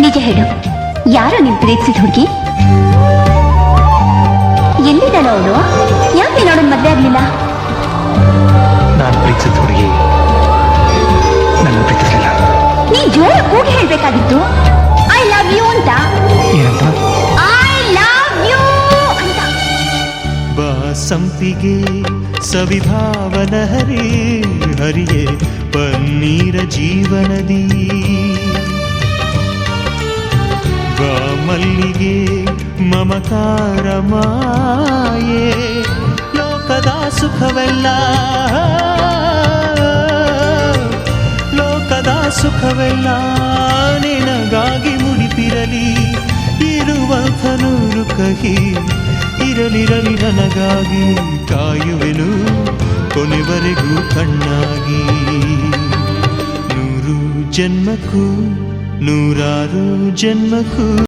ನಿಜ ಹೇಳು, ಯಾರೋ ನೀನ್ ಪ್ರೀತಿಸಿದ ಹುಡುಗಿ? ಎಲ್ಲಿದ್ದಾಳ ಅವಳು? ಯಾಕೆ ನೋಡೋನ್ ಮದ್ವೆ ಆಗ್ಲಿಲ್ಲ? ನಾನು ಪ್ರೀತಿಸಿದ ಹುಡುಗಿ ನನ್ನ ಪ್ರೀತಿಸಲಿಲ್ಲ. ನೀ ಜೋರ ಕೂಗಿ ಹೇಳ್ಬೇಕಾಗಿತ್ತು, ಐ ಲವ್ ಯು ಅಂತ. ಏನಂತ? ಐ ಲವ್ ಯು ಅಂತ. ಸಂಪಿಗೆ ಸವಿಭಾವನ ಹರಿಯೇ ಪನ್ನೀರ ಜೀವನದಿ ಮಲ್ಲಿಗೆ ಮಮಕಾರ ಮಾಯೆ ಲೋಕದ ಸುಖವೆಲ್ಲ ನಿನಗಾಗಿ ಮುಡಿಪಿರಲಿ ಇರುವಂಥ ನೂರು ಕಹಿ ಇರಲಿರಲಿ ನನಗಾಗಿ ಕಾಯುವೆನು ಕೊನೆವರೆಗೂ ಕಣ್ಣಾಗಿ. 100 ಜನ್ಮಕ್ಕೂ 100 ಜನ್ಮಕ್ಕೂ